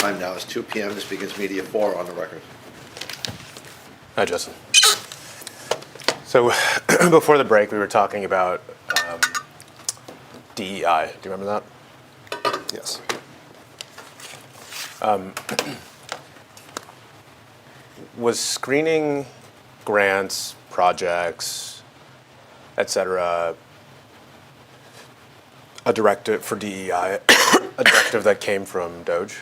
Time now is 2 PM. This begins media 4 on the record. Hi, Justin. So before the break, we were talking about DEI. Do you remember that? Yes. Was screening grants, projects, etc., a directive for DEI, a directive that came from DOGE?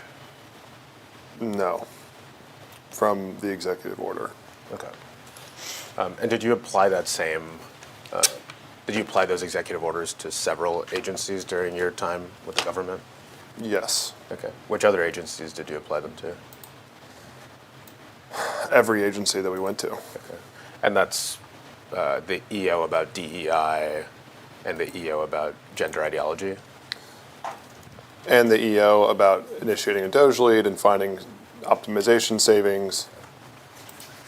No. From the executive order. Okay. And did you apply that same, did you apply those executive orders to several agencies during your time with the government? Yes. Okay. Which other agencies did you apply them to? Every agency that we went to. Okay. And that's the EO about DEI and the EO about gender ideology? And the EO about initiating a DOGE lead and finding optimization savings.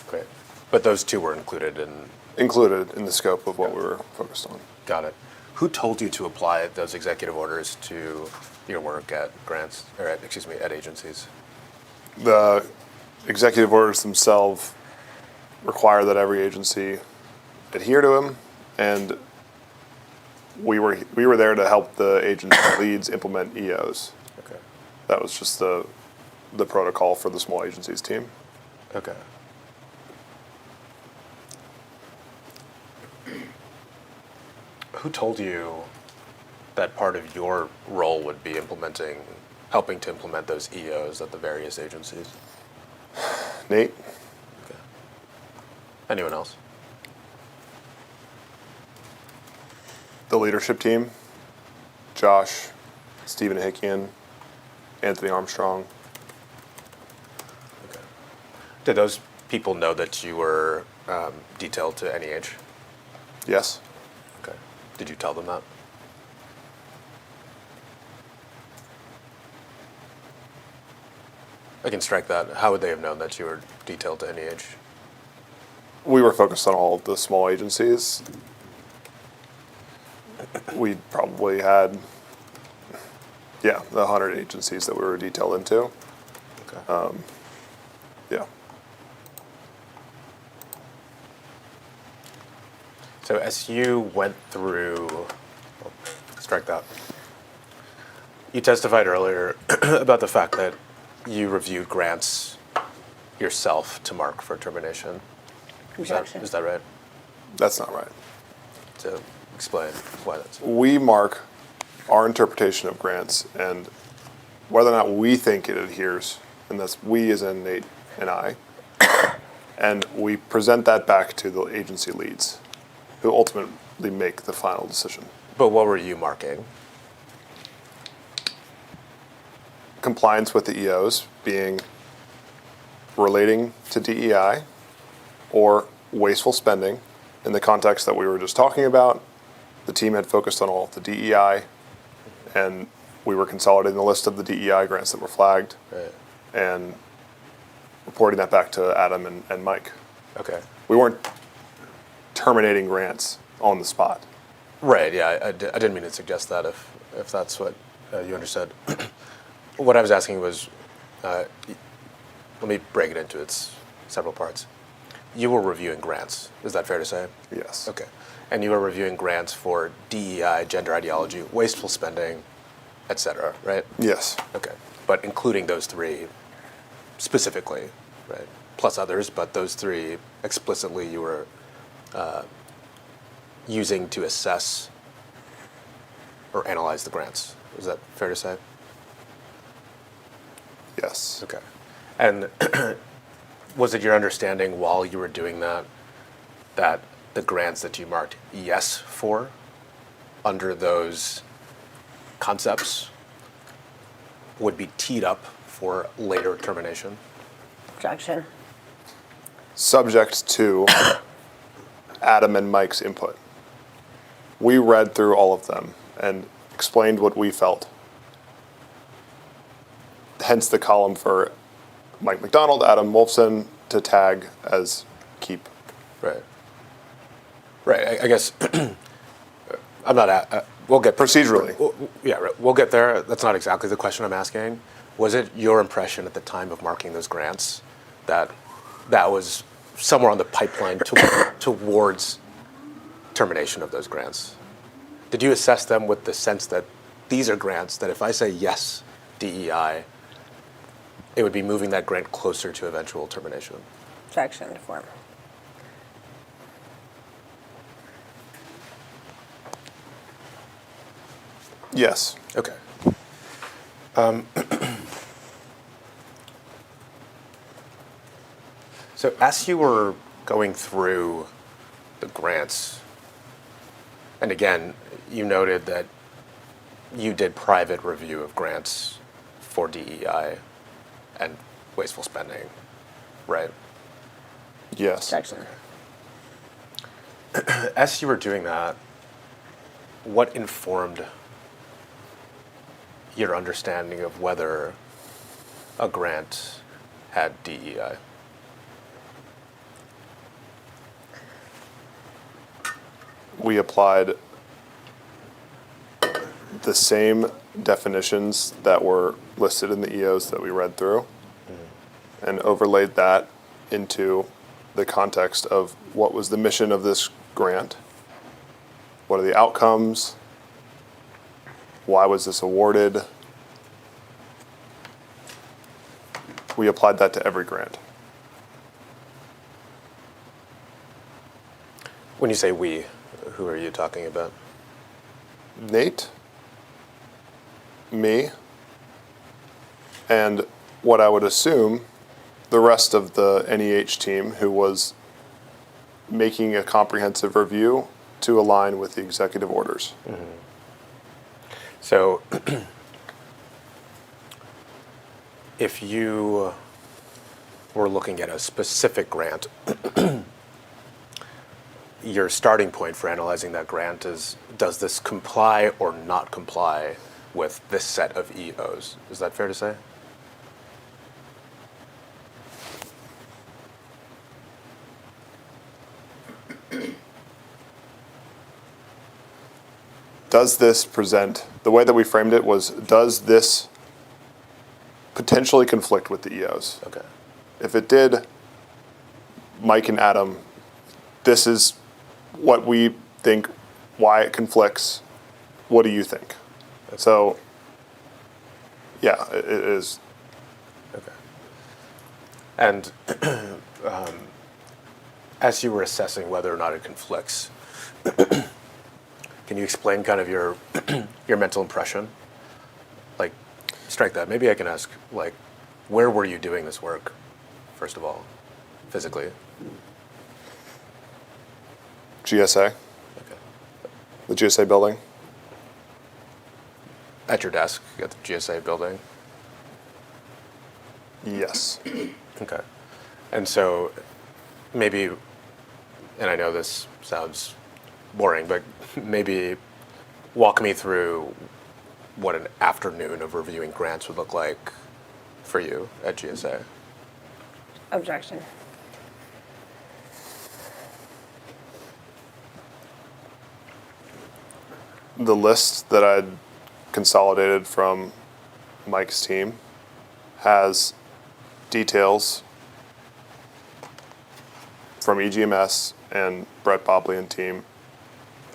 Great. But those two were included in... Included in the scope of what we were focused on. Got it. Who told you to apply those executive orders to your work at grants, or at agencies? The executive orders themselves require that every agency adhere to them, and we were there to help the agency leads implement EOs. Okay. That was just the protocol for the small agencies team. Okay. Who told you that part of your role would be helping to implement those EOs at the various agencies? Nate? Okay. Anyone else? The leadership team, Josh, Stephen Hickian, Anthony Armstrong. Okay. Did those people know that you were detailed to NEH? Yes. Okay. Did you tell them that? I can strike that. How would they have known that you were detailed to NEH? We were focused on all of the small agencies. We probably had, the 100 agencies that we were detailed into. Okay. Yeah. So as you went through, strike that. You testified earlier about the fact that you reviewed grants yourself to mark for termination. Objection. Is that right? That's not right. To explain why that's. We mark our interpretation of grants and whether or not we think it adheres, and that's we as in Nate and I, and we present that back to the agency leads, who ultimately make the final decision. But what were you marking? Compliance with the EOs being relating to DEI or wasteful spending in the context that we were just talking about. The team had focused on all of the DEI, and we were consolidating the list of the DEI grants that were flagged, Right. and reporting that back to Adam and Mike. Okay. We weren't terminating grants on the spot. Right, yeah, I didn't mean to suggest that if that's what you understood. What I was asking was, let me break it into its several parts. You were reviewing grants, is that fair to say? Yes. Okay. And you were reviewing grants for DEI, gender ideology, wasteful spending, et cetera, right? Yes. Okay. But including those three specifically, right? Plus others, but those three explicitly you were using to assess or analyze the grants. Is that fair to say? Yes. Okay. And was it your understanding while you were doing that that the grants that you marked yes for under those concepts would be teed up for later termination? Objection. Subject to Adam and Mike's input. We read through all of them and explained what we felt. Hence the column for Mike McDonald, Adam Wolfson to tag as keep. Right. Right. I guess I'm not. We'll get Procedurally. Yeah. Right. We'll get there. That's not exactly the question I'm asking. Was it your impression at the time of marking those grants that that was somewhere on the pipeline towards termination of those grants? Did you assess them with the sense that these are grants that if I say yes, DEI, it would be moving that grant closer to eventual termination? Objection to form. Yes. Okay. So as you were going through the grants, and again, you noted that you did private review of grants for DEI and wasteful spending, right? Yes. Objection. As you were doing that, what informed your understanding of whether a grant had DEI? We applied the same definitions that were listed in the EOs that we read through and overlaid that into the context of what was the mission of this grant, what are the outcomes, why was this awarded. We applied that to every grant. When you say we, who are you talking about? Nate, me, and what I would assume the rest of the NEH team who was making a comprehensive review to align with the executive orders. So if you were looking at a specific grant, your starting point for analyzing that grant is, does this comply or not comply with this set of EOs? Is that fair to say? Does this present, the way that we framed it was, does this potentially conflict with the EOs? Okay. If it did, Mike and Adam, this is what we think, why it conflicts. What do you think? So, yeah, it is. Okay. And as you were assessing whether or not it conflicts, can you explain kind of your your mental impression? Like, strike that. Maybe I can ask, like, where were you doing this work, first of all, physically? GSA, Okay. the GSA building. At your desk at the GSA building? Yes. Okay. And so maybe, and I know this sounds boring, but maybe walk me through what an afternoon of reviewing grants would look like for you at GSA. Objection. The list that I'd consolidated from Mike's team has details from EGMS and Brett Bobley and team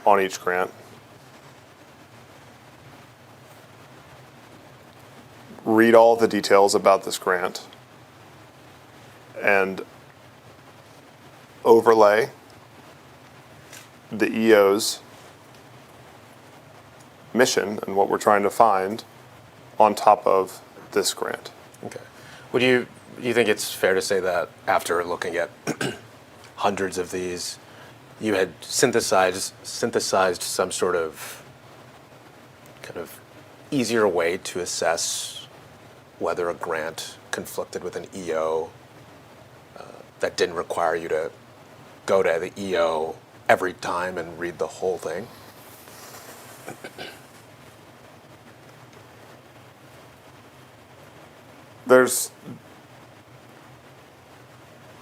on each grant. Read all the details about this grant and overlay the EO's mission and what we're trying to find on top of this grant. Okay. Would you think it's fair to say that after looking at hundreds of these, you had synthesized some sort of kind of easier way to assess whether a grant conflicted with an EO that didn't require you to go to the EO every time and read the whole thing? There's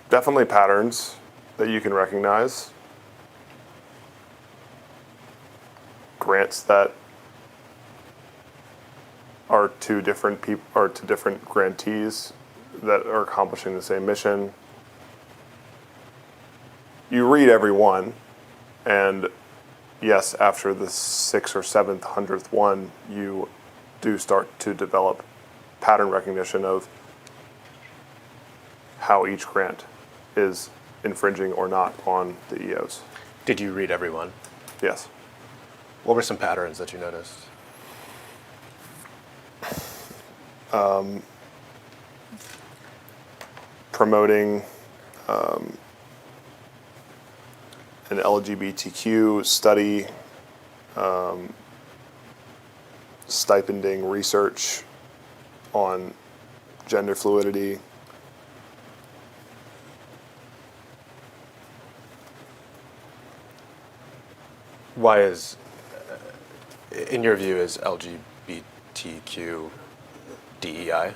definitely patterns that you can recognize. Grants that are two different grantees that are accomplishing the same mission. You read every one, and yes, after the 6th or 7th, 100th one, you do start to develop pattern recognition of how each grant is infringing or not on the EOs. Did you read every one? Yes. What were some patterns that you noticed? Promoting an LGBTQ study, stipending research on gender fluidity. Why is, in your view, is LGBTQ DEI?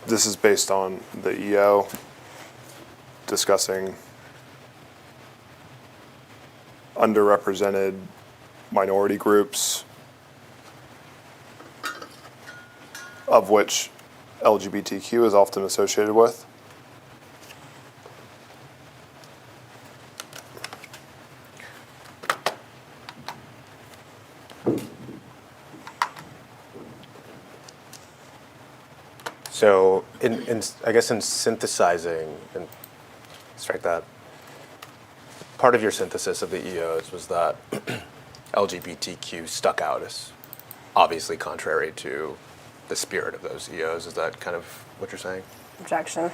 This is based on the EO discussing underrepresented minority groups, of which LGBTQ is often associated with. So, I guess in synthesizing, and strike that, part of your synthesis of the EOs was that LGBTQ stuck out as obviously contrary to the spirit of those EOs. Is that kind of what you're saying? Objection.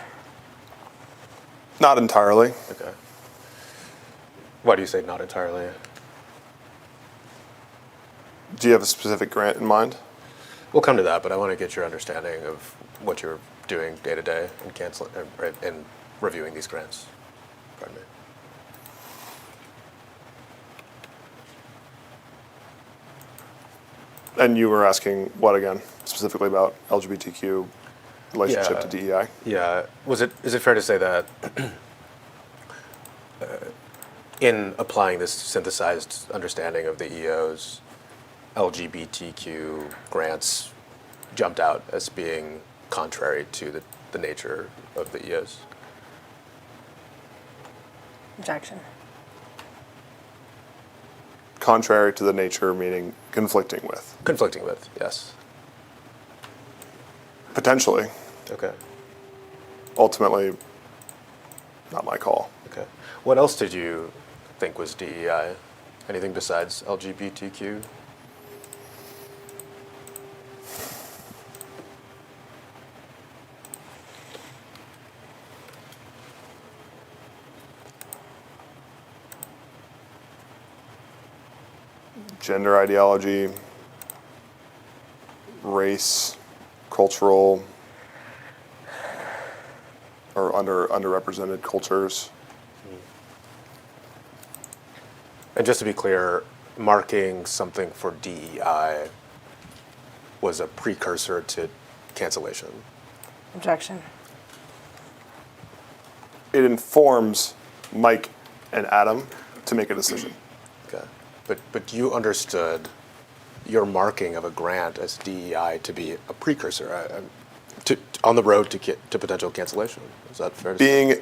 Not entirely. Okay. Why do you say not entirely? Do you have a specific grant in mind? We'll come to that, but I want to get your understanding of what you're doing day to day in reviewing these grants. Pardon me. And you were asking what again, specifically about LGBTQ relationship to DEI? Yeah. Is it fair to say that in applying this synthesized understanding of the EOs, LGBTQ grants jumped out as being contrary to the nature of the EOs? Objection. Contrary to the nature, meaning conflicting with. Conflicting with, yes. Potentially. Okay. Ultimately, not my call. Okay. What else did you think was DEI? Anything besides LGBTQ? Gender ideology, race, cultural, or underrepresented cultures. And just to be clear, marking something for DEI was a precursor to cancellation. Objection. It informs Mike and Adam to make a decision. Okay. But you understood your marking of a grant as DEI to be a precursor on the road to potential cancellation. Is that fair to say? Being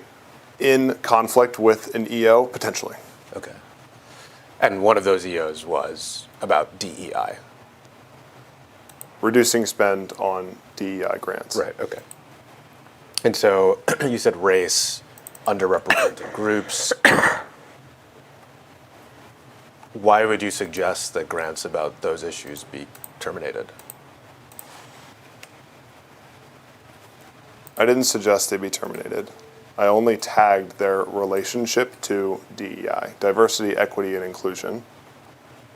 in conflict with an EO, potentially. Okay. And one of those EOs was about DEI. Reducing spend on DEI grants. Right, okay. And so you said race, underrepresented groups. Why would you suggest that grants about those issues be terminated? I didn't suggest they be terminated. I only tagged their relationship to DEI, diversity, equity, and inclusion.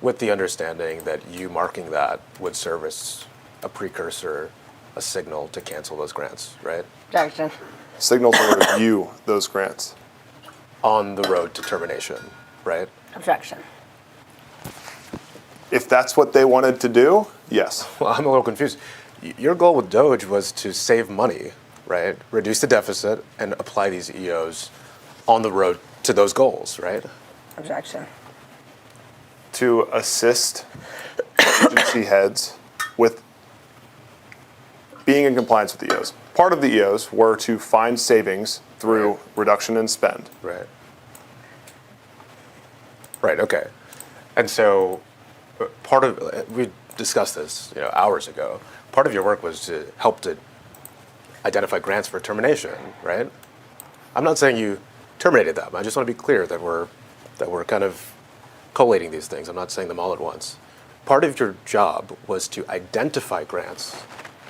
With the understanding that you marking that would serve as a precursor, a signal to cancel those grants, right? Objection. Signal to review those grants. On the road to termination, right? Objection. If that's what they wanted to do, yes. Well, I'm a little confused. Your goal with DOGE was to save money, right? Reduce the deficit and apply these EOs on the road to those goals, right? Objection. To assist agency heads with being in compliance with the EOs. Part of the EOs were to find savings through reduction in spend. Right. Right, okay. And so part of, we discussed this, hours ago. Part of your work was to help to identify grants for termination, right? I'm not saying you terminated them. I just want to be clear that we're kind of collating these things. I'm not saying them all at once. Part of your job was to identify grants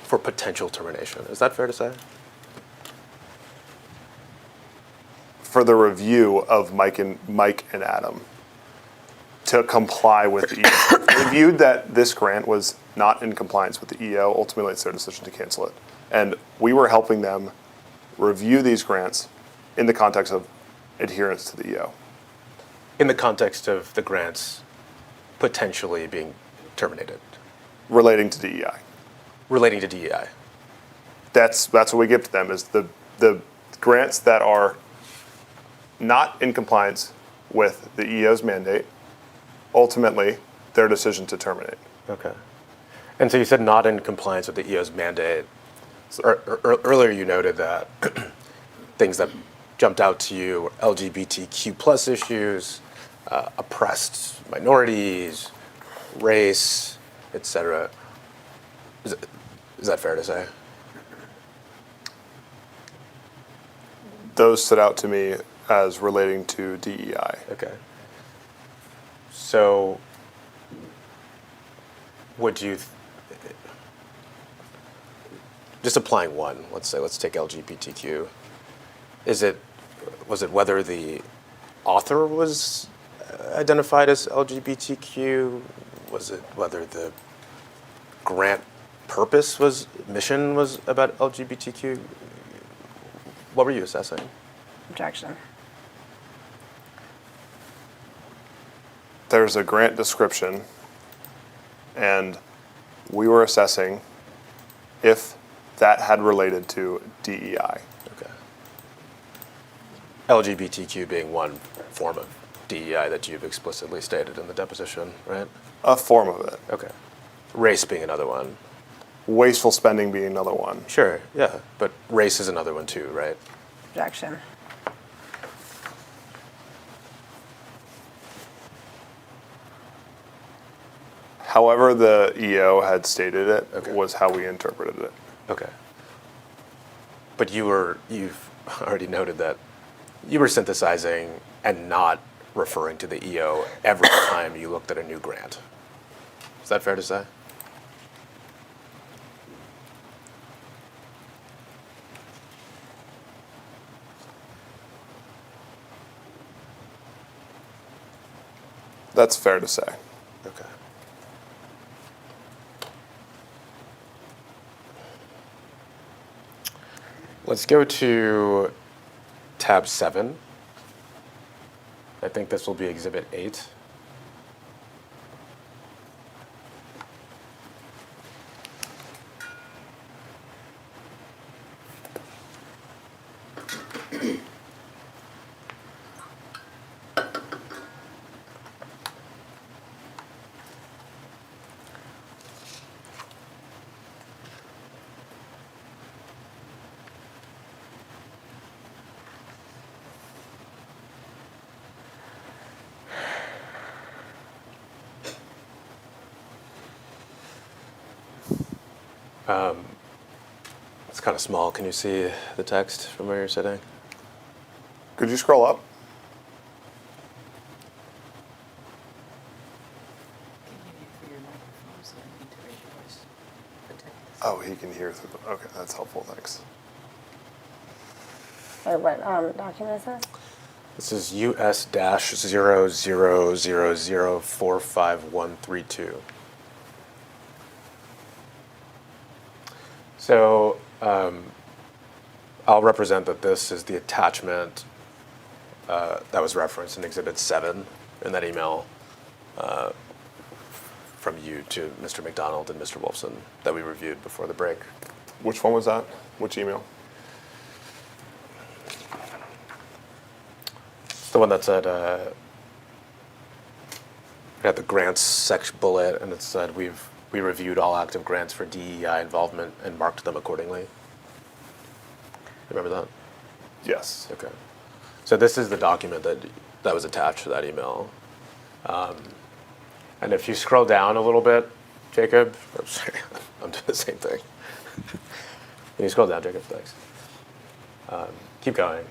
for potential termination. Is that fair to say? For the review of Mike and Adam to comply with the EO. They viewed that this grant was not in compliance with the EO. Ultimately, it's their decision to cancel it. And we were helping them review these grants in the context of adherence to the EO. In the context of the grants potentially being terminated, Relating to DEI. relating to DEI. That's what we give to them is the grants that are not in compliance with the EO's mandate, ultimately their decision to terminate. Okay. And so you said not in compliance with the EO's mandate. Earlier you noted that things that jumped out to you were LGBTQ plus issues, oppressed minorities, race, etc. Is that fair to say? Those stood out to me as relating to DEI. Okay. So would you, just applying one, let's take LGBTQ, was it whether the author was identified as LGBTQ? Was it whether the grant mission was about LGBTQ? What were you assessing? Objection. There's a grant description, and we were assessing if that had related to DEI. Okay. LGBTQ being one form of DEI that you've explicitly stated in the deposition, right? A form of it. Okay. Race being another one. Wasteful spending being another one. Sure, yeah, but race is another one too, right? Objection. However the EO had stated it Okay. was how we interpreted it. Okay. But you've already noted that you were synthesizing and not referring to the EO every time you looked at a new grant. Is that fair to say? That's fair to say. Okay. Let's go to tab 7. I think this will be exhibit 8. It's kind of small. Can you see the text from where you're sitting? Could you scroll up? Oh, he can hear through the, okay, that's helpful, thanks. What document is this? This is US-0000455132. So I'll represent that this is the attachment that was referenced in Exhibit 7 in that email from you to Mr. McDonald and Mr. Wolfson that we reviewed before the break. Which one was that? Which email? The one that said, we had the grants section bullet, and it said we reviewed all active grants for DEI involvement and marked them accordingly. Remember that? Yes. Okay. So this is the document that was attached to that email. And if you scroll down a little bit, Jacob, I'm sorry, I'm doing the same thing. Can you scroll down, Jacob? Thanks. Keep going.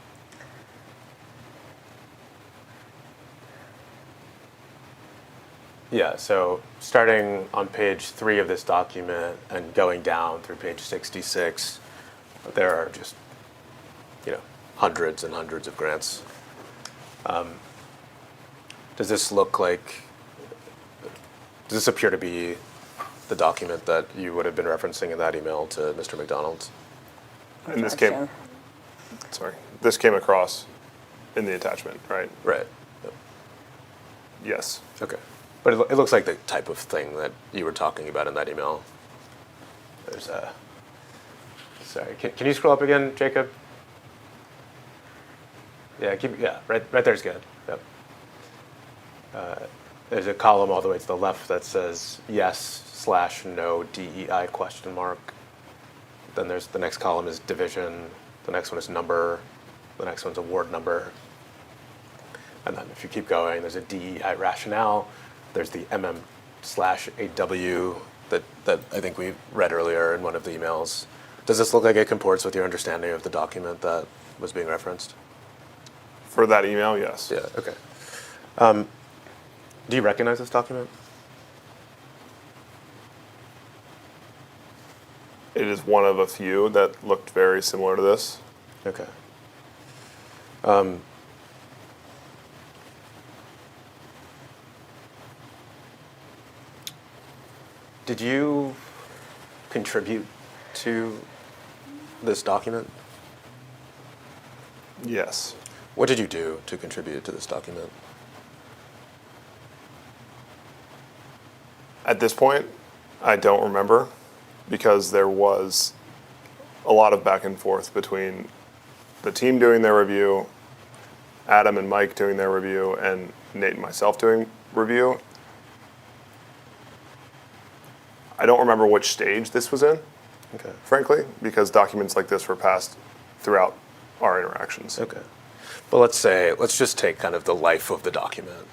Yeah, so starting on page 3 of this document and going down through page 66, there are just, hundreds and hundreds of grants. Does this appear to be the document that you would have been referencing in that email to Mr. McDonald's? And Objection. this came across in the attachment, right? Right. Yep. Yes. Okay. But it looks like the type of thing that you were talking about in that email. There's a... Sorry, can you scroll up again, Jacob? Yeah, right there's good. Yep. There's a column all the way to the left that says yes/no DEI ? Then there's the next column is division, the next one is number, the next one's award number. And then if you keep going, there's a DEI rationale, there's the MM/AW that I think we read earlier in one of the emails. Does this look like it comports with your understanding of the document that was being referenced? For that email, yes. Yeah, okay. Do you recognize this document? It is one of a few that looked very similar to this. Okay. Did you contribute to this document? Yes. What did you do to contribute to this document? At this point, I don't remember because there was a lot of back and forth between the team doing their review, Adam and Mike doing their review, and Nate and myself doing review. I don't remember which stage this was in, Okay. frankly, because documents like this were passed throughout our interactions. Okay. But let's just take kind of the life of the document.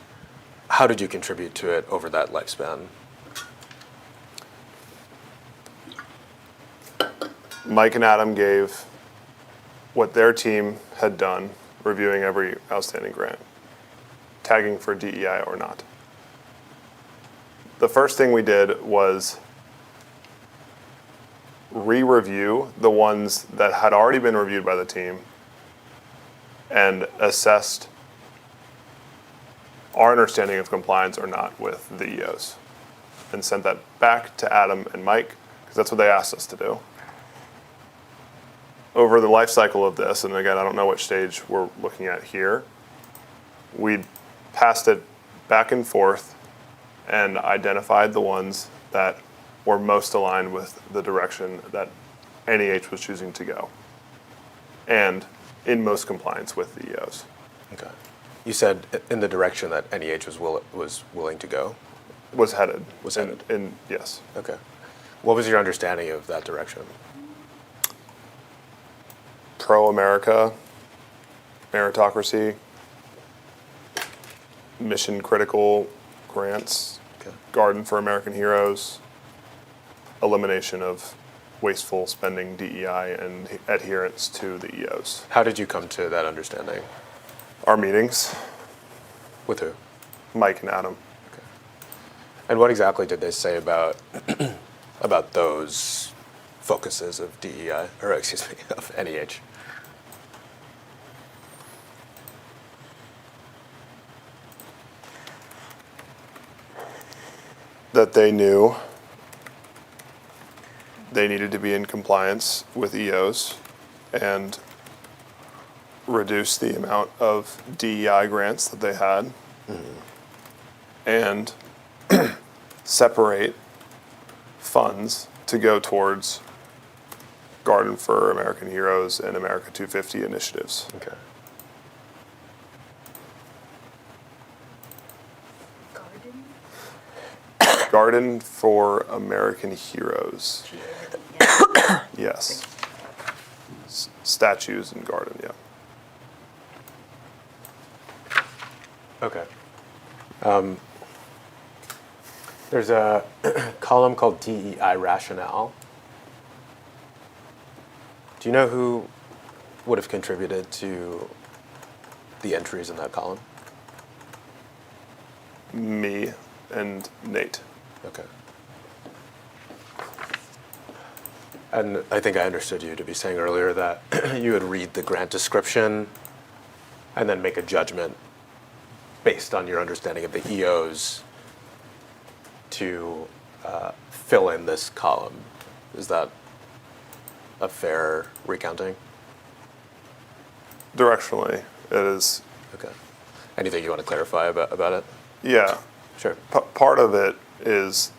How did you contribute to it over that lifespan? Mike and Adam gave what their team had done, reviewing every outstanding grant, tagging for DEI or not. The first thing we did was re-review the ones that had already been reviewed by the team and assessed our understanding of compliance or not with the EOs, and sent that back to Adam and Mike because that's what they asked us to do. Over the life cycle of this, and again, I don't know which stage we're looking at here, we passed it back and forth and identified the ones that were most aligned with the direction that NEH was choosing to go, and in most compliance with the EOs. Okay. You said in the direction that NEH was willing to go? Was headed. Was headed. Yes. Okay. What was your understanding of that direction? Pro-America, meritocracy, mission-critical grants, Okay. Garden for American Heroes, elimination of wasteful spending, DEI, and adherence to the EOs. How did you come to that understanding? Our meetings, With who? Mike and Adam. Okay. And what exactly did they say about about those focuses of DEI, or excuse me, of NEH? That they knew they needed to be in compliance with EOs and reduce the amount of DEI grants that they had, and separate funds to go towards Garden for American Heroes and America 250 initiatives. Okay. Garden for American Heroes. Yes. Statues and garden, yeah. Okay. There's a column called DEI rationale. Do you know who would have contributed to the entries in that column? Me and Nate. Okay. And I think I understood you to be saying earlier that you would read the grant description and then make a judgment based on your understanding of the EOs to fill in this column. Is that a fair recounting? Directionally, it is. Okay. Anything you want to clarify about it? Yeah. Sure. Part of it is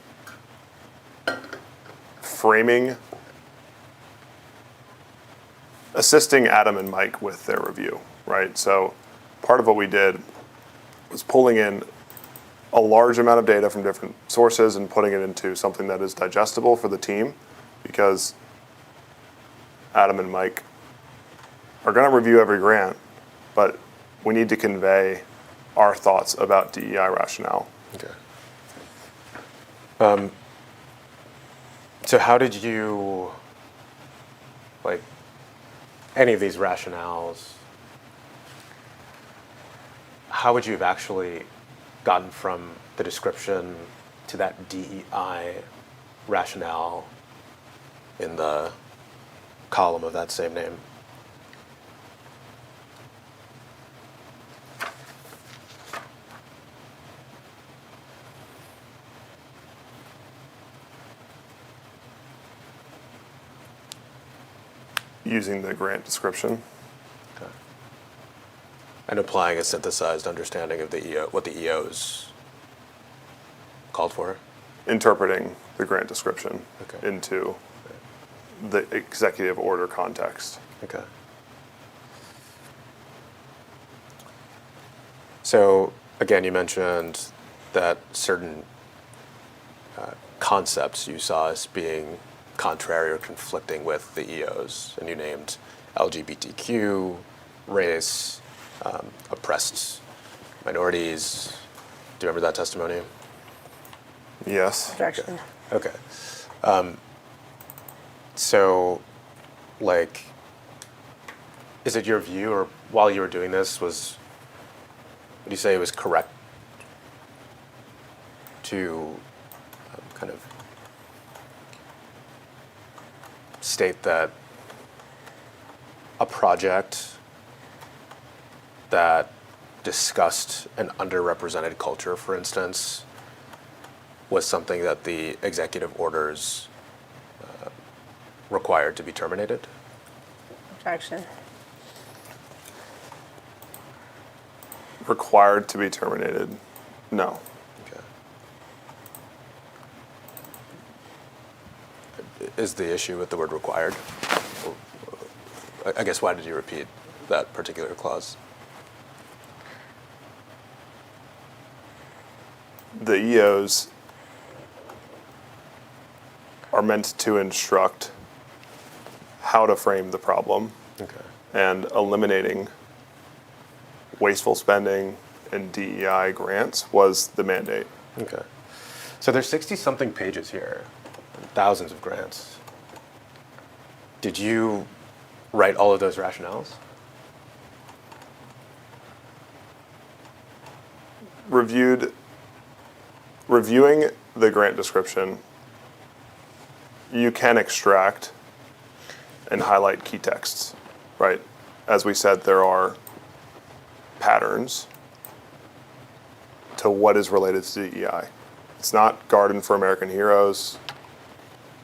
framing, assisting Adam and Mike with their review, right? So part of what we did was pulling in a large amount of data from different sources and putting it into something that is digestible for the team, because Adam and Mike are going to review every grant, but we need to convey our thoughts about DEI rationale. Okay. So how did you, like, any of these rationales, how would you have actually gotten from the description to that DEI rationale in the column of that same name? Using the grant description. Okay. And applying a synthesized understanding of the EO, what the EOs called for? Interpreting the grant description Okay. into the executive order context. Okay. So, again, you mentioned that certain concepts you saw as being contrary or conflicting with the EOs, and you named LGBTQ, race, oppressed minorities. Do you remember that testimony? Yes. Objection. Okay. So, like, is it your view, or while you were doing this, would you say it was correct to kind of state that a project that discussed an underrepresented culture, for instance, was something that the executive orders required to be terminated? Objection. Required to be terminated? No. Okay. Is the issue with the word required? I guess, why did you repeat that particular clause? The EOs are meant to instruct how to frame the problem, Okay. and eliminating wasteful spending and DEI grants was the mandate. Okay. So there's 60-something pages here, thousands of grants. Did you write all of those rationales? Reviewing the grant description, you can extract and highlight key texts, right? As we said, there are patterns to what is related to DEI. It's not Garden for American Heroes.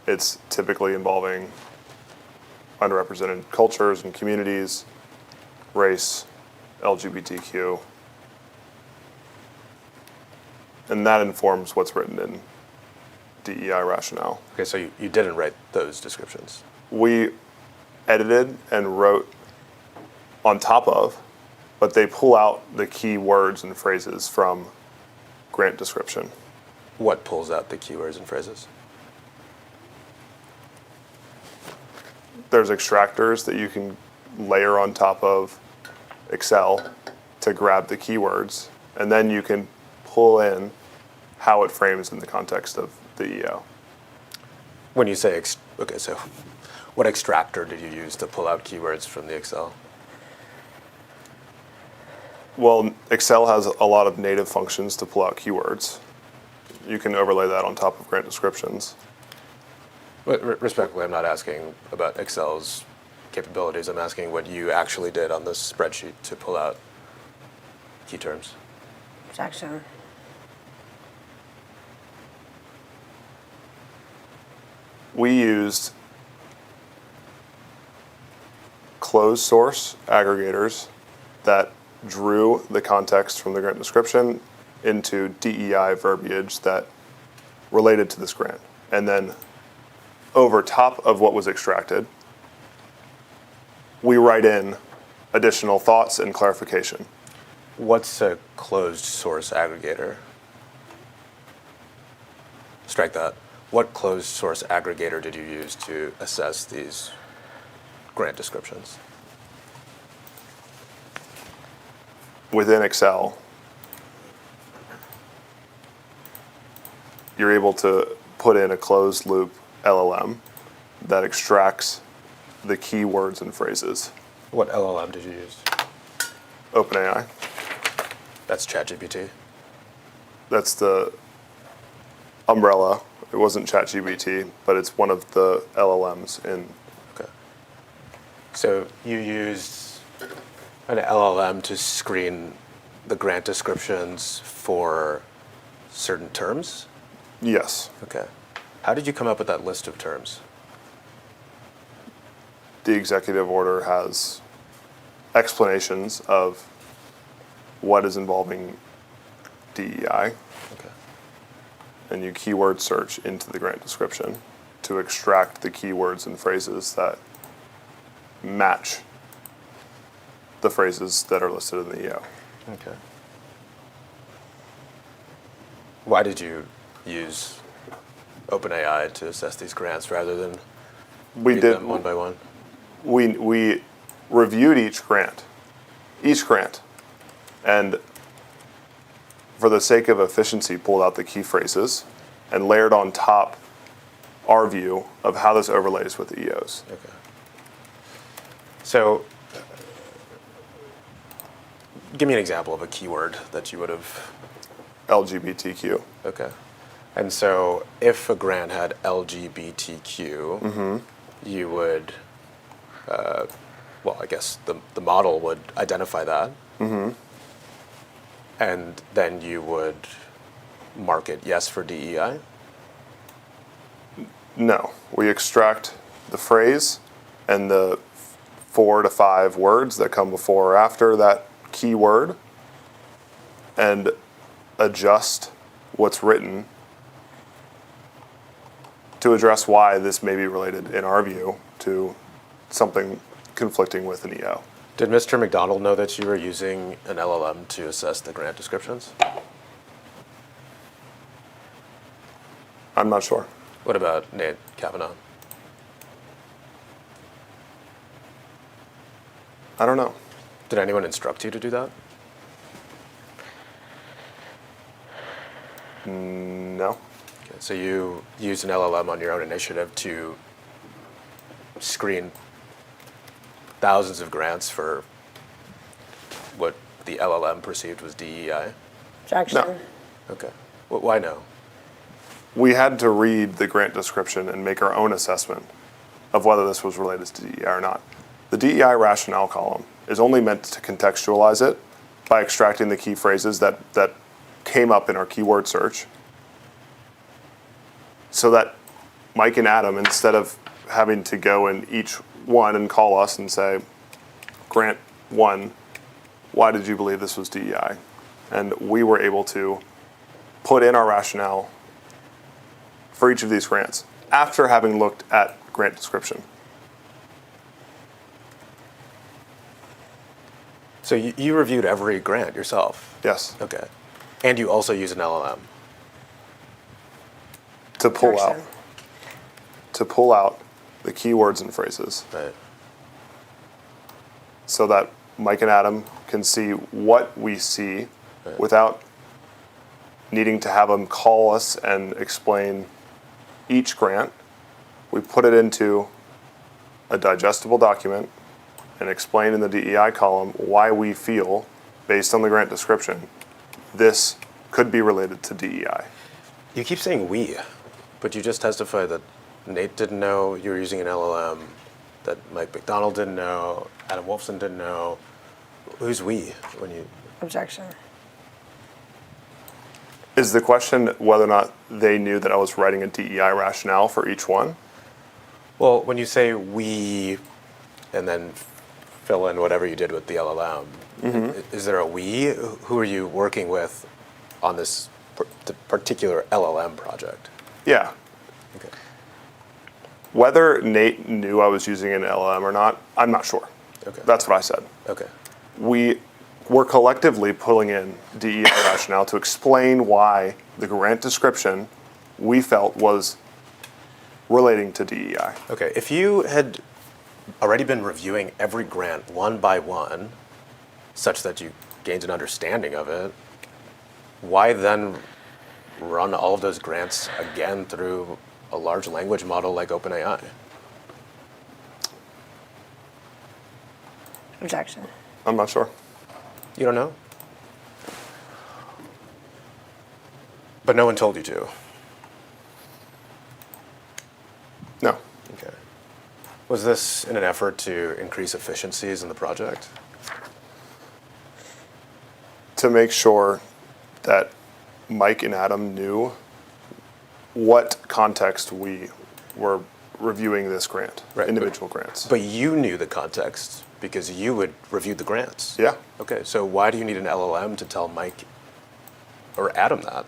It's typically involving underrepresented cultures and communities, race, LGBTQ. And that informs what's written in DEI rationale. Okay, so you didn't write those descriptions. We edited and wrote on top of, but they pull out the key words and phrases from grant description. What pulls out the keywords and phrases? There's extractors that you can layer on top of Excel to grab the keywords, and then you can pull in how it frames in the context of the EO. When you say, okay, so what extractor did you use to pull out keywords from the Excel? Well, Excel has a lot of native functions to pull out keywords. You can overlay that on top of grant descriptions. But respectfully, I'm not asking about Excel's capabilities. I'm asking what you actually did on this spreadsheet to pull out key terms. Objection. We used closed source aggregators that drew the context from the grant description into DEI verbiage that related to this grant. And then over top of what was extracted, we write in additional thoughts and clarification. What's a closed source aggregator? Strike that. What closed source aggregator did you use to assess these grant descriptions? Within Excel, you're able to put in a closed loop LLM that extracts the keywords and phrases. What LLM did you use? OpenAI, That's ChatGPT. that's the umbrella. It wasn't ChatGPT, but it's one of the LLMs in. Okay. So you used an LLM to screen the grant descriptions for certain terms? Yes, Okay. How did you come up with that list of terms? the executive order has explanations of what is involving DEI, Okay. and you keyword search into the grant description to extract the keywords and phrases that match the phrases that are listed in the EO. Okay. Why did you use OpenAI to assess these grants rather than We read did. them one by one? We reviewed each grant, and for the sake of efficiency, pulled out the key phrases and layered on top our view of how this overlays with the EOs. Okay. So, give me an example of a keyword that you would have. LGBTQ. Okay. And so, if a grant had LGBTQ, you would, well, I guess the model would identify that. And then you would mark it yes for DEI. No, we extract the phrase and the 4 to 5 words that come before or after that keyword and adjust what's written to address why this may be related, in our view, to something conflicting with an EO. Did Mr. McDonald know that you were using an LLM to assess the grant descriptions? I'm not sure. What about Nate Kavanaugh? I don't know. Did anyone instruct you to do that? No. Okay, so you used an LLM on your own initiative to screen thousands of grants for what the LLM perceived was DEI? Objection. No. Okay. Why no? We had to read the grant description and make our own assessment of whether this was related to DEI or not. The DEI rationale column is only meant to contextualize it by extracting the key phrases that came up in our keyword search, so that Mike and Adam, instead of having to go in each one and call us and say, grant 1, why did you believe this was DEI? And we were able to put in our rationale for each of these grants after having looked at grant description. So you reviewed every grant yourself? Yes. Okay. And you also use an LLM? to pull out Objection. the keywords and phrases Right. so that Mike and Adam can see what we see Right. without needing to have them call us and explain each grant. We put it into a digestible document and explain in the DEI column why we feel, based on the grant description, this could be related to DEI. You keep saying we, but you just testified that Nate didn't know you were using an LLM, that Mike McDonald didn't know, Adam Wolfson didn't know. Who's we when you? Objection. Is the question whether or not they knew that I was writing a DEI rationale for each one? Well, when you say we, and then fill in whatever you did with the LLM, is there a we? Who are you working with on this particular LLM project? Yeah. Okay. Whether Nate knew I was using an LLM or not, I'm not sure. Okay. That's what I said. Okay. We were collectively pulling in DEI rationale to explain why the grant description we felt was relating to DEI. Okay. If you had already been reviewing every grant one by one, such that you gained an understanding of it, why then run all of those grants again through a large language model like OpenAI? Objection. I'm not sure. You don't know? But no one told you to. No. Okay. Was this in an effort to increase efficiencies in the project? To make sure that Mike and Adam knew what context we were reviewing this grant, Right, individual grants. But you knew the context because you had reviewed the grants. Yeah. Okay, so why do you need an LLM to tell Mike or Adam that?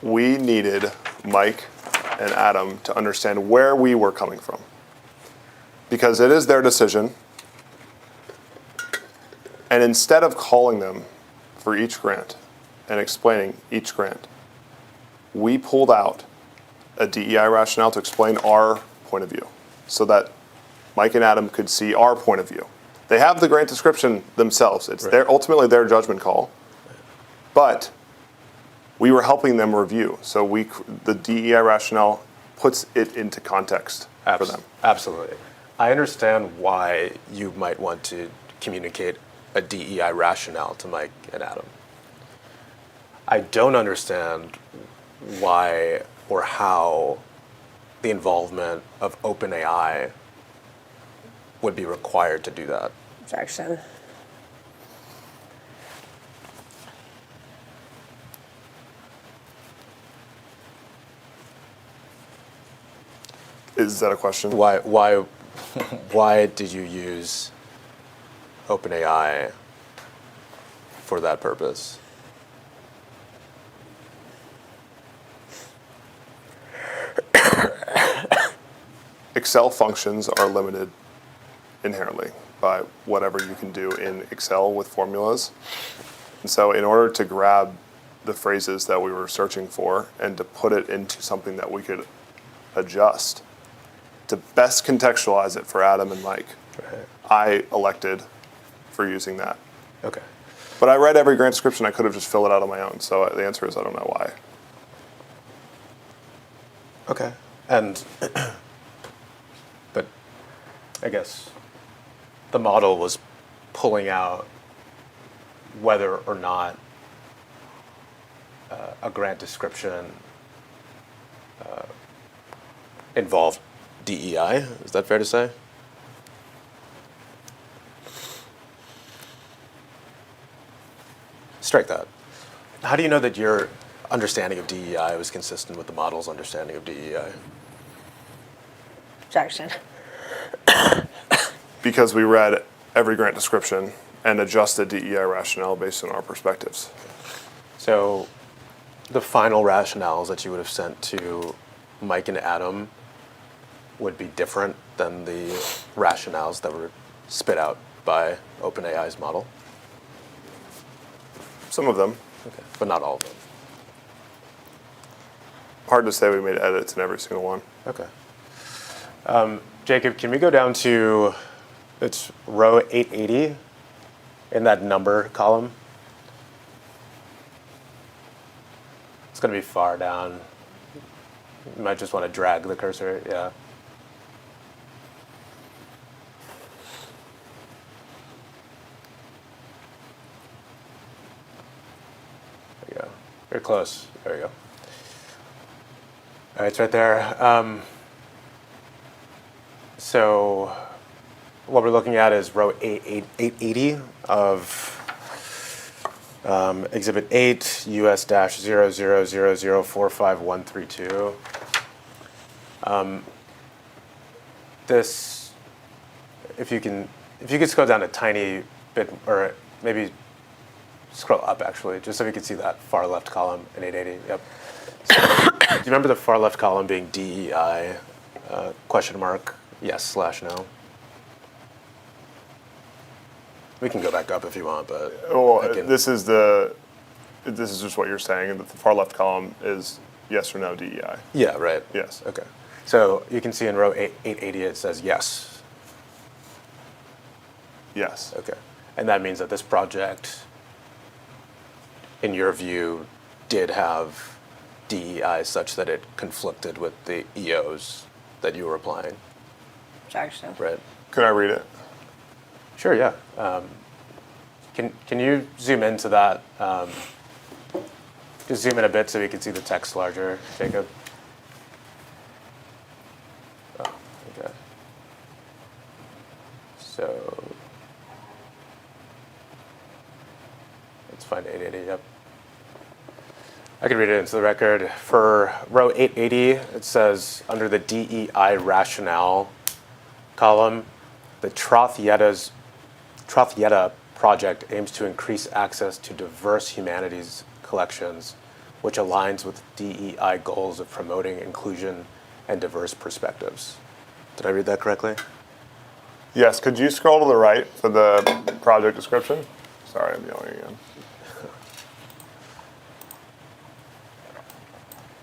We needed Mike and Adam to understand where we were coming from. Because it is their decision. And instead of calling them for each grant and explaining each grant, we pulled out a DEI rationale to explain our point of view so that Mike and Adam could see our point of view. They have the grant description themselves. It's ultimately their judgment call. But we were helping them review. So the DEI rationale puts it into context for them. Absolutely. I understand why you might want to communicate a DEI rationale to Mike and Adam. I don't understand why or how the involvement of OpenAI would be required to do that. Objection. Is that a question? Why did you use OpenAI for that purpose? Excel functions are limited inherently by whatever you can do in Excel with formulas. And so in order to grab the phrases that we were searching for and to put it into something that we could adjust, to best contextualize it for Adam and Mike, Right. I elected for using that. Okay. But I read every grant description. I could have just filled it out on my own. So the answer is I don't know why. Okay. And, but I guess the model was pulling out whether or not a grant description involved DEI. Is that fair to say? Strike that. How do you know that your understanding of DEI was consistent with the model's understanding of DEI? Objection. Because we read every grant description and adjusted DEI rationale based on our perspectives. So the final rationales that you would have sent to Mike and Adam would be different than the rationales that were spit out by OpenAI's model? Some of them. Okay. But not all of them. Hard to say we made edits in every single one. Okay. Jacob, can we go down to, it's row 880 in that number column? It's going to be far down. You might just want to drag the cursor, yeah. There you go. You're close. There you go. All right, it's right there. So what we're looking at is row 880 of Exhibit 8, US-0000045132. This, if you could scroll down a tiny bit, or maybe scroll up actually, just so we can see that far left column in 880. Yep. So, do you remember the far left column being DEI, question mark, yes/no? We can go back up if you want, but Well, I can- this is just what you're saying, that the far left column is yes or no DEI. yeah, right. Yes. Okay. So you can see in row 880 it says yes. Yes. Okay. And that means that this project, in your view, did have DEI such that it conflicted with the EOs that you were applying, Objection. right? Could I read it? Sure, yeah. Can you zoom into that? Just zoom in a bit so we can see the text larger, Jacob. Oh, okay. So let's find 880. Yep. I can read it into the record. For row 880, it says under the DEI rationale column, the Troth-Yetta project aims to increase access to diverse humanities collections, which aligns with DEI goals of promoting inclusion and diverse perspectives. Did I read that correctly? Yes. Could you scroll to the right for the project description? Sorry, I'm yelling again.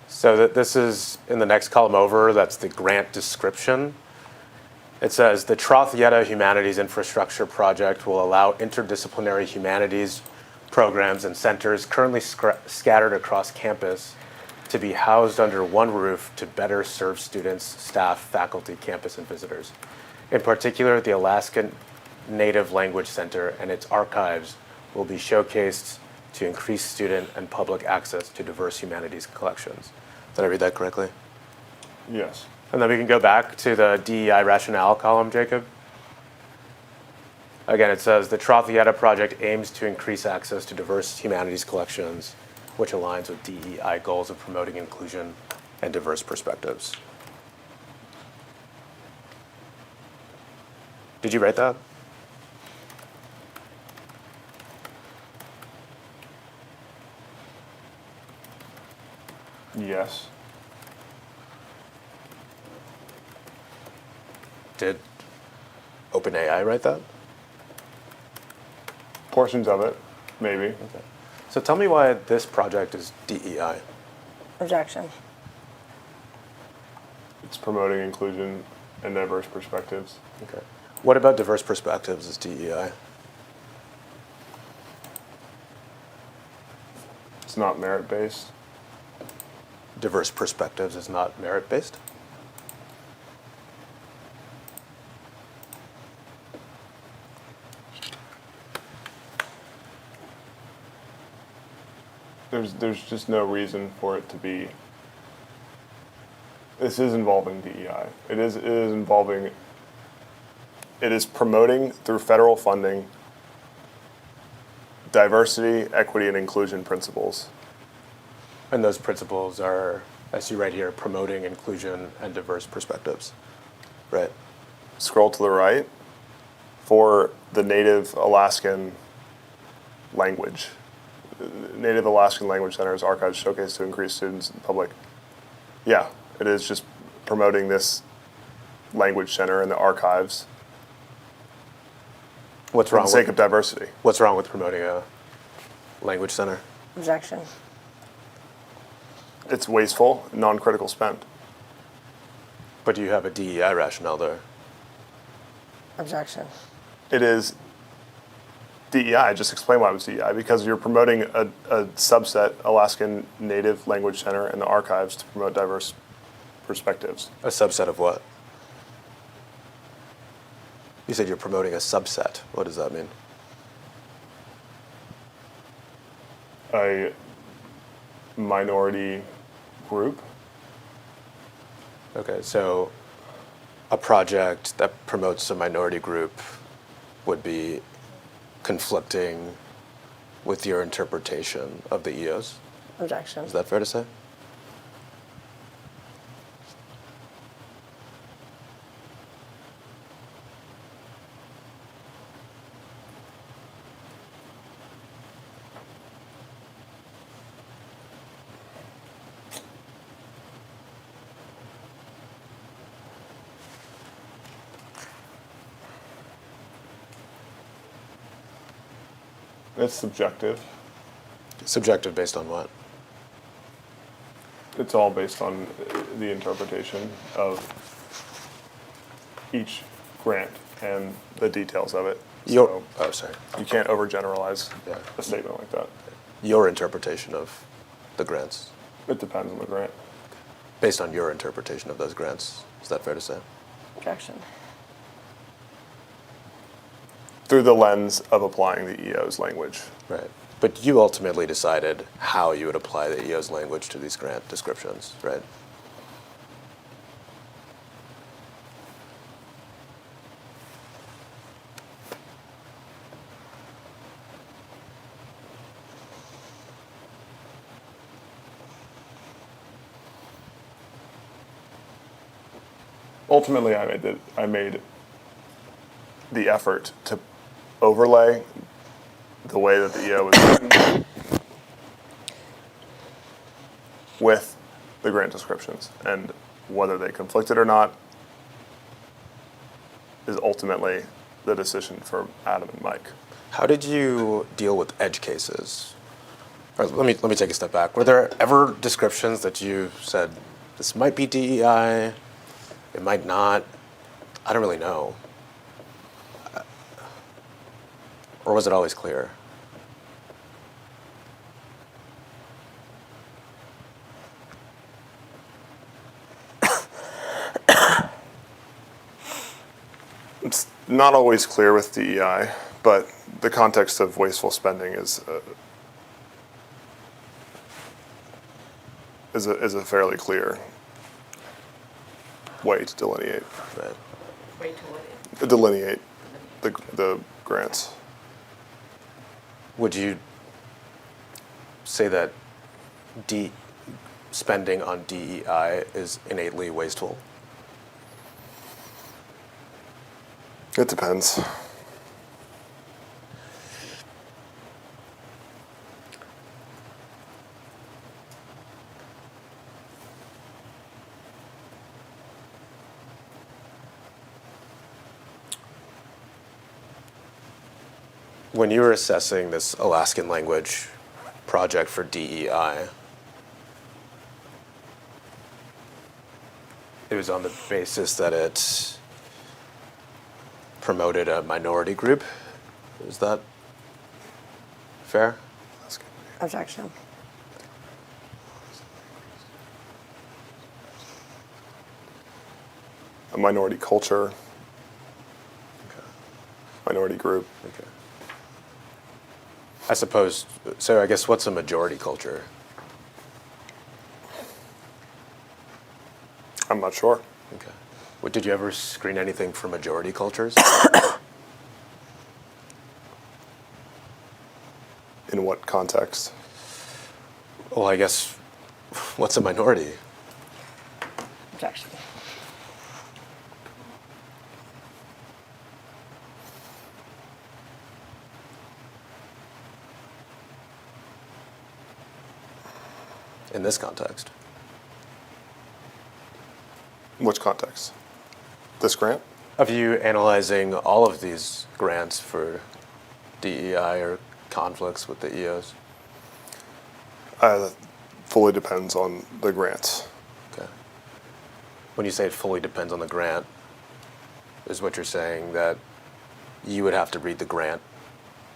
So this is in the next column over, that's the grant description. It says, the Troth-Yetta Humanities Infrastructure Project will allow interdisciplinary humanities programs and centers currently scattered across campus to be housed under one roof to better serve students, staff, faculty, campus, and visitors. In particular, the Alaskan Native Language Center and its archives will be showcased to increase student and public access to diverse humanities collections. Did I read that correctly? Yes. And then we can go back to the DEI rationale column, Jacob. Again, it says the Troth-Yetta project aims to increase access to diverse humanities collections, which aligns with DEI goals of promoting inclusion and diverse perspectives. Did you write that? Yes. Did OpenAI write that? Portions of it, maybe. Okay. So tell me why this project is DEI. Objection. It's promoting inclusion and diverse perspectives. Okay. What about diverse perspectives is DEI? It's not merit-based. Diverse perspectives is not merit-based? There's just no reason for it to be. This is involving DEI. It is involving. It is promoting through federal funding diversity, equity, and inclusion principles. And those principles are, I see right here, promoting inclusion and diverse perspectives. Right. Scroll to the right for the Native Alaskan language. Native Alaskan Language Center's archives showcase to increase students and public. Yeah, it is just promoting this language center and the archives What's for wrong the sake with of diversity. What's wrong with promoting a language center? Objection. It's wasteful, non-critical spend. But do you have a DEI rationale there? Objection. It is DEI. Just explain why it was DEI. Because you're promoting a subset, Alaskan Native Language Center and the archives, to promote diverse perspectives. A subset of what? You said you're promoting a subset. What does that mean? A minority group. Okay, so a project that promotes a minority group would be conflicting with your interpretation of the EOs. Objection. Is that fair to say? It's subjective. Subjective based on what? It's all based on the interpretation of each grant and the details of it. Your, So oh, sorry. you can't overgeneralize Yeah. a statement like that. Your interpretation of the grants. It depends on the grant. Based on your interpretation of those grants. Is that fair to say? Objection. Through the lens of applying the EO's language. Right. But you ultimately decided how you would apply the EO's language to these grant descriptions, right? Ultimately, I made the effort to overlay the way that the EO was written with the grant descriptions, and whether they conflicted or not is ultimately the decision for Adam and Mike. How did you deal with edge cases? Or let me take a step back. Were there ever descriptions that you said, this might be DEI, it might not, I don't really know? Or was it always clear? It's not always clear with DEI, but the context of wasteful spending is a fairly clear way to delineate Right. Wait till what? delineate the grants. Would you say that spending on DEI is innately wasteful? It depends. When you were assessing this Alaskan language project for DEI, it was on the basis that it promoted a minority group. Is that fair? Objection. A minority culture, minority group. Okay. I suppose, so I guess what's a majority culture? I'm not sure. Okay. What, did you ever screen anything for majority cultures? In what context? Well, I guess, what's a minority? Objection. In this context? Which context? This grant? Of you analyzing all of these grants for DEI or conflicts with the EOs? Fully depends on the grants. Okay. When you say it fully depends on the grant, is what you're saying that you would have to read the grant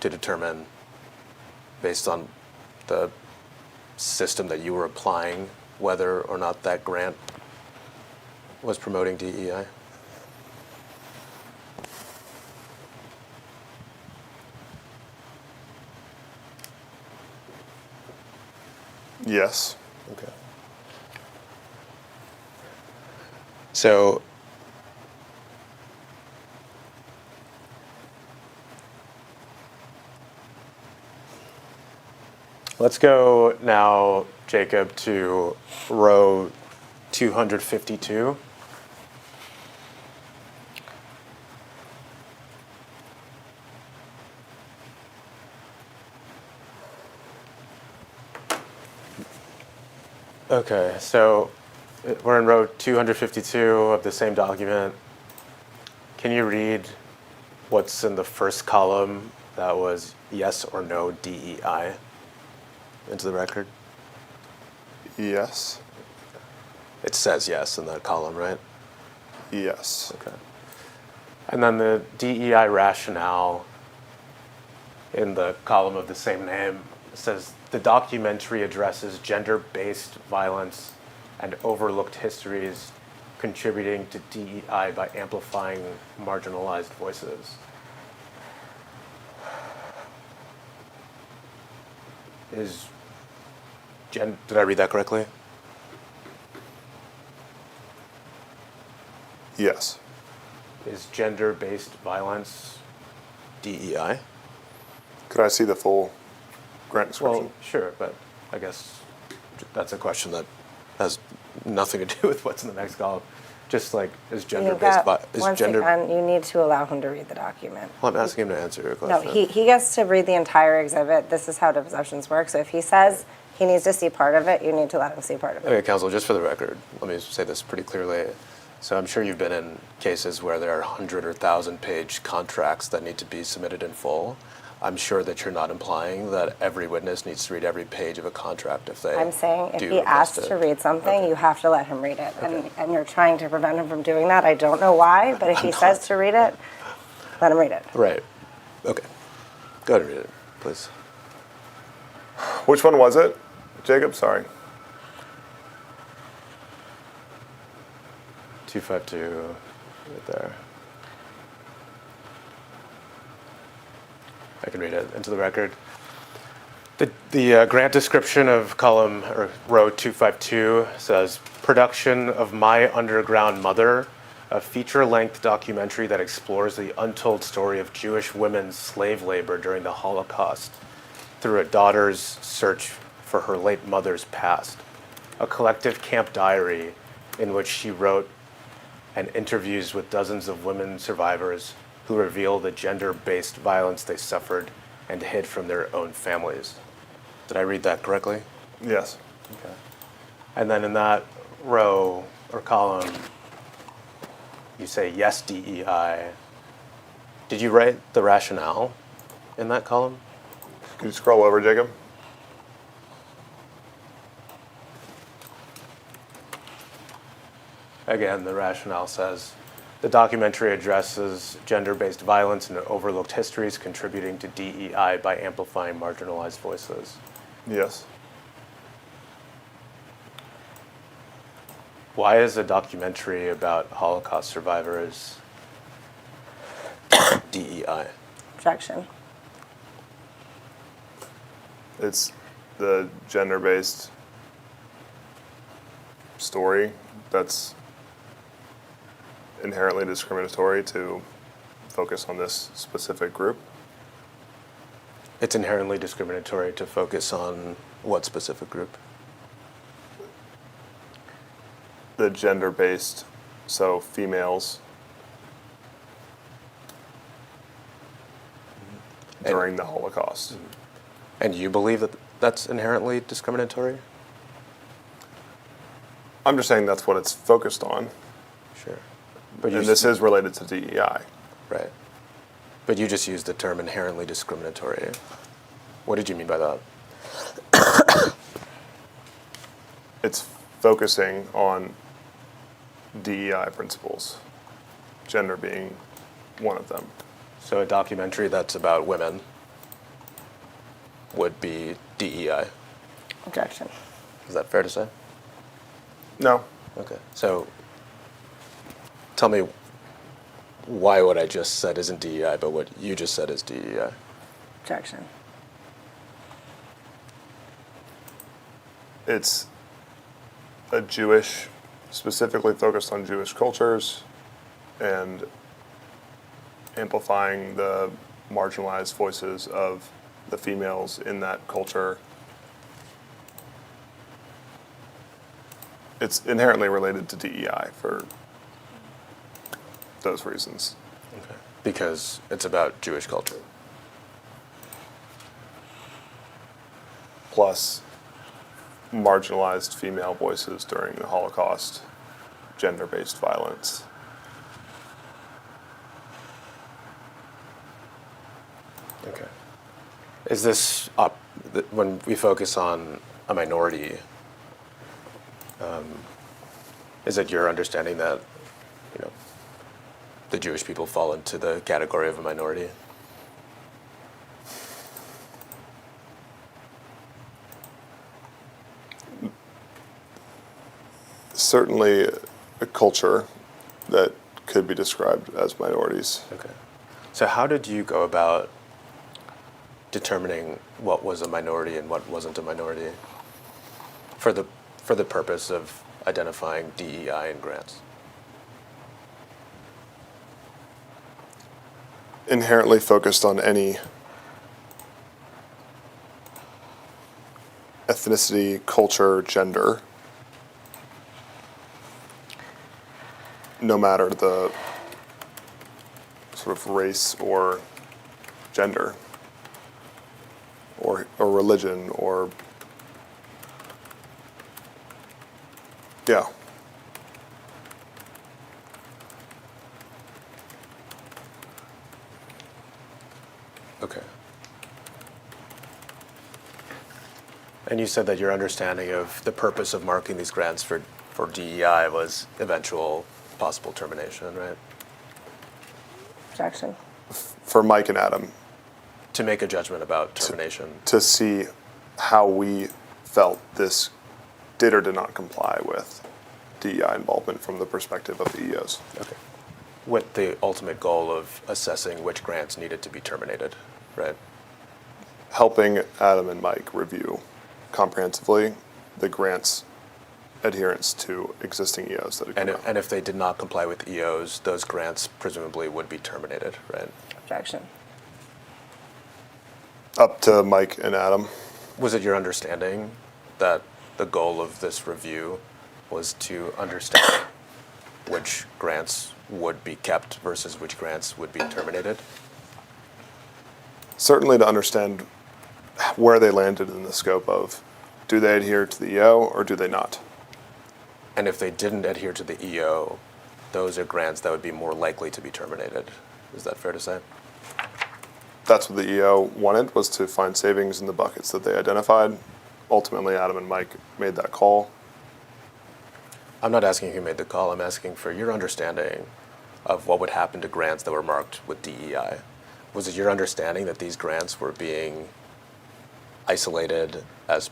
to determine, based on the system that you were applying, whether or not that grant was promoting DEI? Yes. Okay. So, let's go now, Jacob, to row 252. Okay, so we're in row 252 of the same document. Can you read what's in the first column that was yes or no DEI into the record? Yes. It says yes in that column, right? Yes. Okay. And then the DEI rationale in the column of the same name says the documentary addresses gender-based violence and overlooked histories contributing to DEI by amplifying marginalized voices. Did I read that correctly? Yes. Is gender-based violence DEI? Could I see the full grant description? Well, sure, but I guess that's a question that has nothing to do with what's in the next column. Just like, is gender-based violence? Once again, you need to allow him to read the document. Well, I'm asking him to answer your No, question. he gets to read the entire exhibit. This is how depositions work. So if he says he needs to see part of it, you need to let him see part of it. Okay, counsel, just for the record, let me say this pretty clearly. So I'm sure you've been in cases where there are 100 or 1,000-page contracts that need to be submitted in full. I'm sure that you're not implying that every witness needs to read every page of a contract if they I'm saying if do he request asks it. to read something, Okay. you have to let him read it. Okay. And you're trying to prevent him from doing that. I don't know why, but if he says to read it, let him read it. Right. Okay. Go ahead and read it, please. Which one was it? Jacob, sorry. 252, right there. I can read it into the record. The grant description of column or row 252 says, production of My Underground Mother, a feature-length documentary that explores the untold story of Jewish women's slave labor during the Holocaust through a daughter's search for her late mother's past. A collective camp diary in which she wrote and interviews with dozens of women survivors who reveal the gender-based violence they suffered and hid from their own families. Did I read that correctly? Yes. Okay. And then in that row or column, you say yes DEI. Did you write the rationale in that column? Could you scroll over, Jacob? Again, the rationale says, the documentary addresses gender-based violence and overlooked histories contributing to DEI by amplifying marginalized voices. Yes. Why is a documentary about Holocaust survivors DEI? Objection. It's the gender-based story that's inherently discriminatory to focus on this specific group. It's inherently discriminatory to focus on what specific group? The gender-based, so females during the Holocaust. And you believe that that's inherently discriminatory? I'm just saying that's what it's focused on, Sure. But you and this is related to DEI. right. But you just used the term inherently discriminatory. What did you mean by that? It's focusing on DEI principles, gender being one of them. So a documentary that's about women would be DEI. Objection. Is that fair to say? No, Okay. So tell me why what I just said isn't DEI, but what you just said is DEI. Objection. it's a Jewish, specifically focused on Jewish cultures and amplifying the marginalized voices of the females in that culture. It's inherently related to DEI for those reasons. Okay. Because it's about Jewish culture. Plus marginalized female voices during the Holocaust, gender-based violence. Okay. Is this when we focus on a minority? Is it your understanding that, the Jewish people fall into the category of a minority? Certainly a culture that could be described as minorities. Okay. So how did you go about determining what was a minority and what wasn't a minority for the purpose of identifying DEI in grants? Inherently focused on any ethnicity, culture, gender, no matter the sort of race or gender or religion or yeah. Okay. And you said that your understanding of the purpose of marking these grants for DEI was eventual possible termination, right? Objection. For Mike and Adam, To make a judgment about termination. to see how we felt this did or did not comply with DEI involvement from the perspective of the EOs. Okay. With the ultimate goal of assessing which grants needed to be terminated, right? Helping Adam and Mike review comprehensively the grant's adherence to existing EOs that had come out. And if they did not comply with EOs, those grants presumably would be terminated, right? Objection. Up to Mike and Adam. Was it your understanding that the goal of this review was to understand which grants would be kept versus which grants would be terminated? Certainly to understand where they landed in the scope of, do they adhere to the EO or do they not? And if they didn't adhere to the EO, those are grants that would be more likely to be terminated. Is that fair to say? That's what the EO wanted, was to find savings in the buckets that they identified. Ultimately, Adam and Mike made that call. I'm not asking who made the call. I'm asking for your understanding of what would happen to grants that were marked with DEI. Was it your understanding that these grants were being isolated as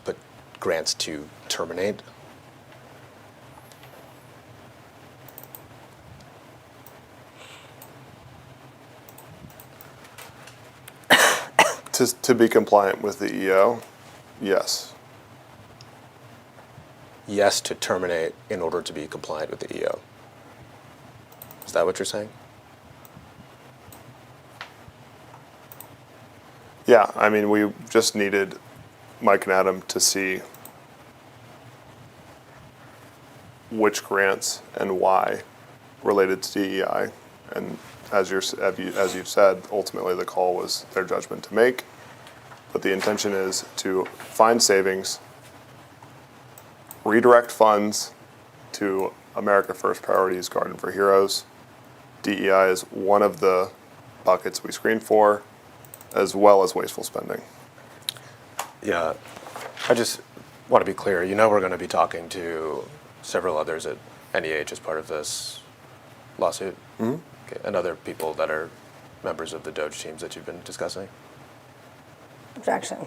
grants to terminate? To be compliant with the EO, yes. Yes, to terminate in order to be compliant with the EO. Is that what you're saying? Yeah, I mean, we just needed Mike and Adam to see which grants and why related to DEI. And as you've said, ultimately the call was their judgment to make. But the intention is to find savings, redirect funds to America First Priorities Garden for Heroes. DEI is one of the buckets we screen for, as well as wasteful spending. Yeah. want to be clear, you know we're going to be talking to several others at NEH as part of this lawsuit? Mm-hmm. Okay. And other people that are members of the DOGE teams that you've been discussing? Objection.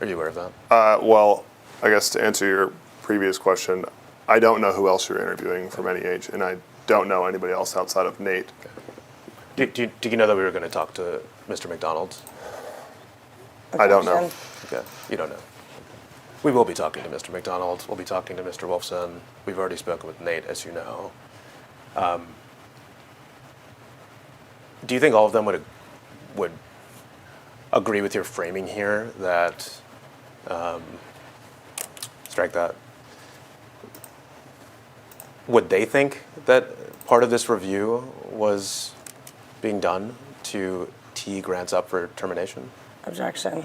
Are you aware of that? Well, I guess to answer your previous question, I don't know who else you're interviewing from NEH, and I don't know anybody else outside of Nate. Okay. Do you know that we were going to talk to Mr. McDonald? I don't know. Objection. Okay, you don't know. We will be talking to Mr. McDonald. We'll be talking to Mr. Wolfson. We've already spoken with Nate, as you know. Do you think all of them would agree with your framing here that, strike that, would they think that part of this review was being done to tee grants up for termination? Objection.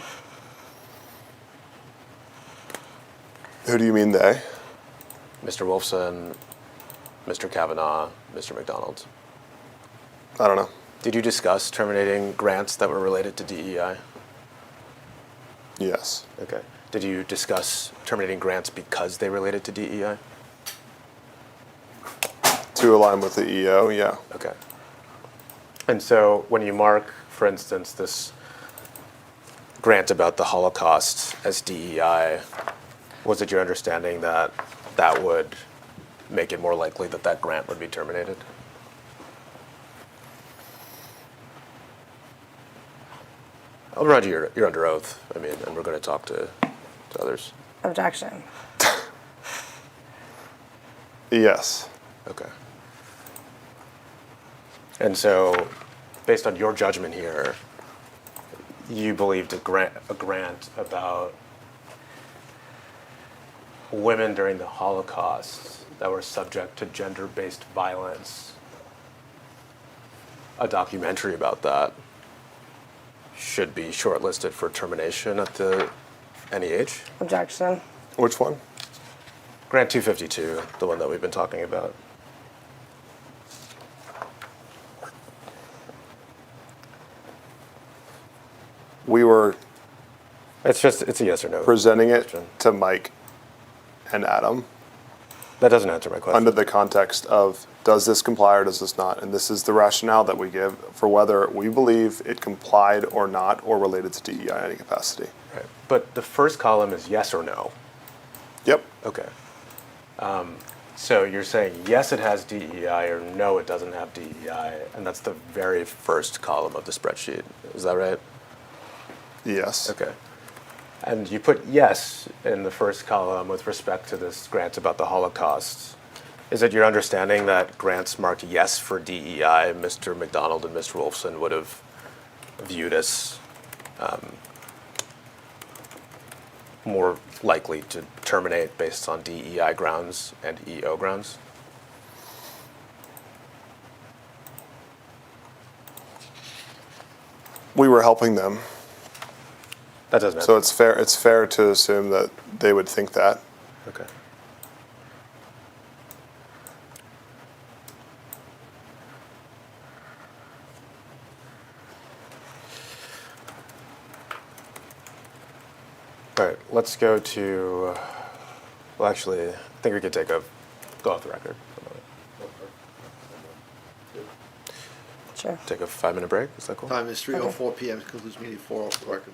Who do you mean they? Mr. Wolfson, Mr. Kavanaugh, Mr. McDonald. I don't know. Did you discuss terminating grants that were related to DEI? Yes. Okay. Did you discuss terminating grants because they related to DEI? To align with the EO, yeah. Okay. And so when you mark, for instance, this grant about the Holocaust as DEI, was it your understanding that that would make it more likely that that grant would be terminated? I'll remind you, you're under oath. I mean, and we're going to talk to others. Objection. Yes. Okay. And so, based on your judgment here, you believed a grant about women during the Holocaust that were subject to gender-based violence, a documentary about that, should be shortlisted for termination at the NEH? Objection. Which one? Grant 252, the one that we've been talking about. We were It's a yes or no. presenting it question. to Mike and Adam That doesn't answer my question. under the context of, does this comply or does this not? And this is the rationale that we give for whether we believe it complied or not, or related to DEI in any capacity. Right. But the first column is yes or no. Yep. Okay. So you're saying yes, it has DEI, or no, it doesn't have DEI, and that's the very first column of the spreadsheet. Is that right? Yes. Okay. And you put yes in the first column with respect to this grant about the Holocaust. Is it your understanding that grants marked yes for DEI, Mr. McDonald and Mr. Wolfson would have viewed as more likely to terminate based on DEI grounds and EO grounds? We were helping them, That doesn't so answer. it's fair to assume that they would think that. Okay. All right, let's go to, well, actually, I think we could go off the record for a moment. Sure. Take a 5-minute break, is that cool? Time is 3:04 PM, concludes media 4 off the record.